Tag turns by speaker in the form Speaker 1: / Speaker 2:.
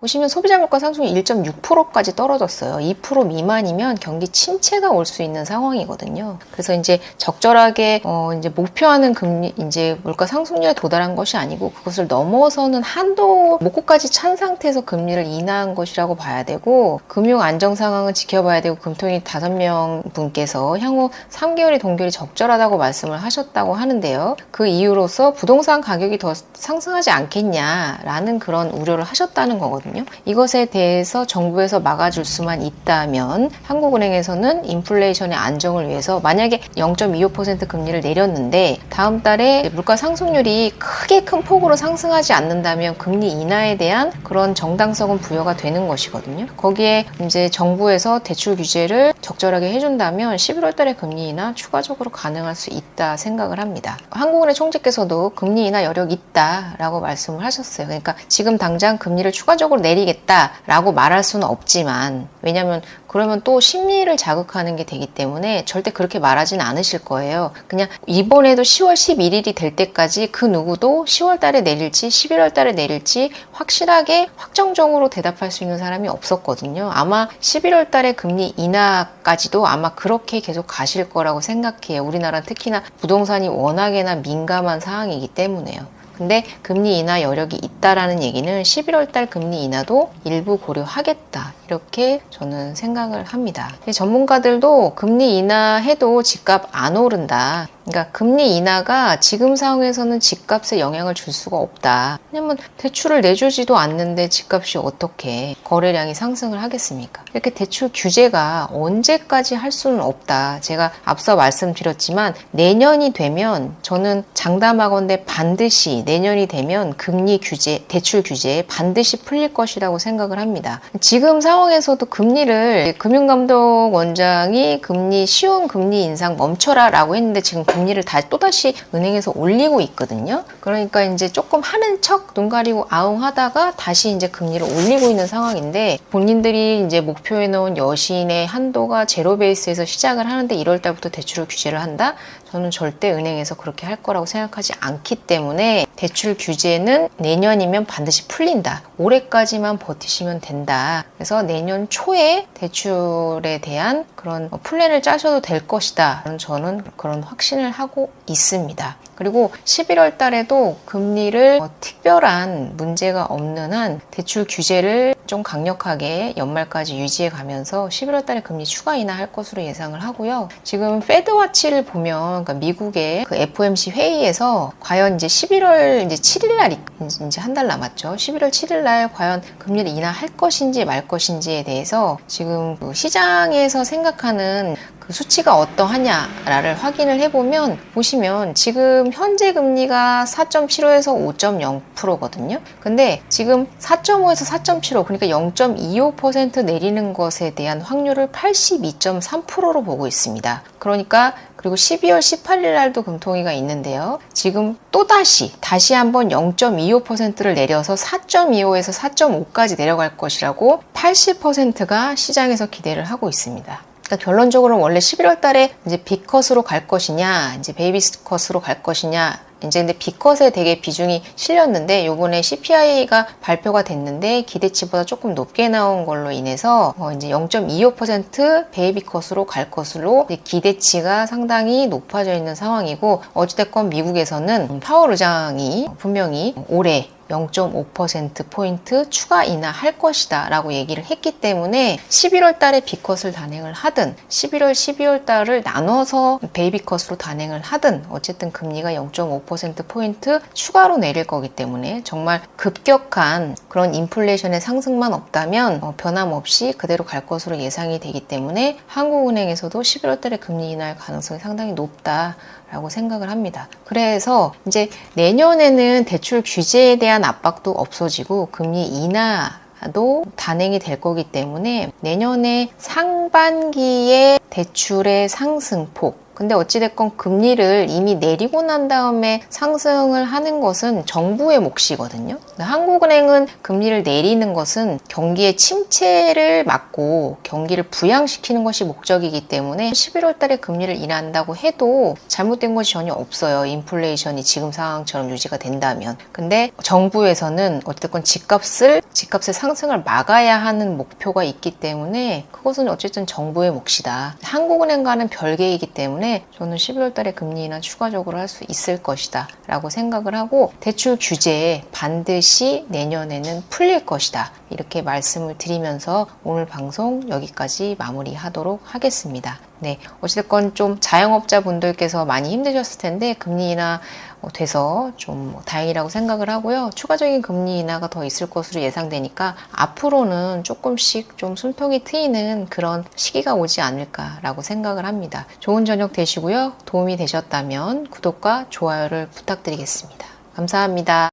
Speaker 1: 보시면 소비자 물가 상승률 1.6%까지 떨어졌어요. 2% 미만이면 경기 침체가 올 수 있는 상황이거든요. 그래서 이제 적절하게 이제 목표하는 금리 이제 물가 상승률에 도달한 것이 아니고 그것을 넘어서는 한도 목표까지 찬 상태에서 금리를 인하한 것이라고 봐야 되고, 금융 안정 상황은 지켜봐야 되고, 금통위 5명 분께서 향후 3개월이 동결이 적절하다고 말씀을 하셨다고 하는데요. 그 이유로서 부동산 가격이 더 상승하지 않겠냐라는 그런 우려를 하셨다는 거거든요. 이것에 대해서 정부에서 막아줄 수만 있다면 한국은행에서는 인플레이션의 안정을 위해서 만약에 0.25% 금리를 내렸는데 다음 달에 물가 상승률이 크게 큰 폭으로 상승하지 않는다면 금리 인하에 대한 그런 정당성은 부여가 되는 것이거든요. 거기에 이제 정부에서 대출 규제를 적절하게 해준다면 11월 달에 금리 인하 추가적으로 가능할 수 있다 생각을 합니다. 한국은행 총재께서도 금리 인하 여력 있다라고 말씀을 하셨어요. 그러니까 지금 당장 금리를 추가적으로 내리겠다라고 말할 수는 없지만, 왜냐하면 그러면 또 심리를 자극하는 게 되기 때문에 절대 그렇게 말하지는 않으실 거예요. 그냥 이번에도 10월 11일이 될 때까지 그 누구도 10월 달에 내릴지 11월 달에 내릴지 확실하게 확정적으로 대답할 수 있는 사람이 없었거든요. 아마 11월 달에 금리 인하까지도 아마 그렇게 계속 가실 거라고 생각해요. 우리나라는 특히나 부동산이 워낙에나 민감한 상황이기 때문에요. 근데 금리 인하 여력이 있다라는 얘기는 11월 달 금리 인하도 일부 고려하겠다, 이렇게 저는 생각을 합니다. 전문가들도 금리 인하해도 집값 안 오른다. 그러니까 금리 인하가 지금 상황에서는 집값에 영향을 줄 수가 없다. 왜냐면 대출을 내주지도 않는데 집값이 어떻게 거래량이 상승을 하겠습니까? 이렇게 대출 규제가 언제까지 할 수는 없다. 제가 앞서 말씀드렸지만 내년이 되면 저는 장담하건대 반드시 내년이 되면 금리 규제, 대출 규제 반드시 풀릴 것이라고 생각을 합니다. 지금 상황에서도 금리를 금융감독원장이 쉬운 금리 인상 멈춰라 라고 했는데 지금 금리를 또다시 은행에서 올리고 있거든요. 그러니까 이제 조금 하는 척 눈 가리고 아웅 하다가 다시 이제 금리를 올리고 있는 상황인데, 본인들이 이제 목표해 놓은 여신의 한도가 제로 베이스에서 시작을 하는데 1월 달부터 대출을 규제를 한다? 저는 절대 은행에서 그렇게 할 거라고 생각하지 않기 때문에 대출 규제는 내년이면 반드시 풀린다. 올해까지만 버티시면 된다. 그래서 내년 초에 대출에 대한 그런 플랜을 짜셔도 될 것이다. 저는 그런 확신을 하고 있습니다. 그리고 11월 달에도 금리를 특별한 문제가 없는 한 대출 규제를 좀 강력하게 연말까지 유지해 가면서 11월 달에 금리 추가 인하할 것으로 예상을 하고요. 지금 패드워치를 보면, 그러니까 미국의 그 FOMC 회의에서 과연 이제 11월 이제 7일 날 이제 한 달 남았죠. 11월 7일 날 과연 금리를 인하할 것인지 말 것인지에 대해서 지금 그 시장에서 생각하는 그 수치가 어떠하냐를 확인을 해보면, 보시면 지금 현재 금리가 4.75에서 5.0%거든요. 근데 지금 4.5에서 4.75, 그러니까 0.25% 내리는 것에 대한 확률을 82.3%로 보고 있습니다. 그러니까 그리고 12월 18일 날도 금통위가 있는데요. 지금 다시 한번 0.25%를 내려서 4.25에서 4.5까지 내려갈 것이라고 80%가 시장에서 기대를 하고 있습니다. 그러니까 결론적으로는 원래 11월 달에 이제 B컷으로 갈 것이냐, 이제 베이비 컷으로 갈 것이냐, 이제 근데 B컷에 되게 비중이 실렸는데 요번에 CPI가 발표가 됐는데 기대치보다 조금 높게 나온 걸로 인해서 이제 0.25% 베이비 컷으로 갈 것으로 기대치가 상당히 높아져 있는 상황이고, 어찌됐건 미국에서는 파월 의장이 분명히 올해 0.5%포인트 추가 인하할 것이다 라고 얘기를 했기 때문에 11월 달에 B컷을 단행을 하든 11월, 12월 달을 나눠서 베이비컷으로 단행을 하든 어쨌든 금리가 0.5%포인트 추가로 내릴 거기 때문에 정말 급격한 그런 인플레이션의 상승만 없다면 변함없이 그대로 갈 것으로 예상이 되기 때문에 한국은행에서도 11월 달에 금리 인하할 가능성이 상당히 높다 라고 생각을 합니다. 그래서 이제 내년에는 대출 규제에 대한 압박도 없어지고 금리 인하도 단행이 될 거기 때문에 내년에 상반기에 대출의 상승폭, 근데 어찌됐건 금리를 이미 내리고 난 다음에 상승을 하는 것은 정부의 몫이거든요. 한국은행은 금리를 내리는 것은 경기의 침체를 막고 경기를 부양시키는 것이 목적이기 때문에 11월 달에 금리를 인하한다고 해도 잘못된 것이 전혀 없어요. 인플레이션이 지금 상황처럼 유지가 된다면. 근데 정부에서는 어쨌든 집값의 상승을 막아야 하는 목표가 있기 때문에 그것은 어쨌든 정부의 몫이다. 한국은행과는 별개이기 때문에 저는 12월 달에 금리 인하 추가적으로 할 수 있을 것이다 라고 생각을 하고 대출 규제 반드시 내년에는 풀릴 것이다. 이렇게 말씀을 드리면서 오늘 방송 여기까지 마무리하도록 하겠습니다. 네, 어쨌든 좀 자영업자분들께서 많이 힘드셨을 텐데 금리 인하 돼서 좀 다행이라고 생각을 하고요. 추가적인 금리 인하가 더 있을 것으로 예상되니까 앞으로는 조금씩 좀 숨통이 트이는 그런 시기가 오지 않을까라고 생각을 합니다. 좋은 저녁 되시고요. 도움이 되셨다면 구독과 좋아요를 부탁드리겠습니다. 감사합니다.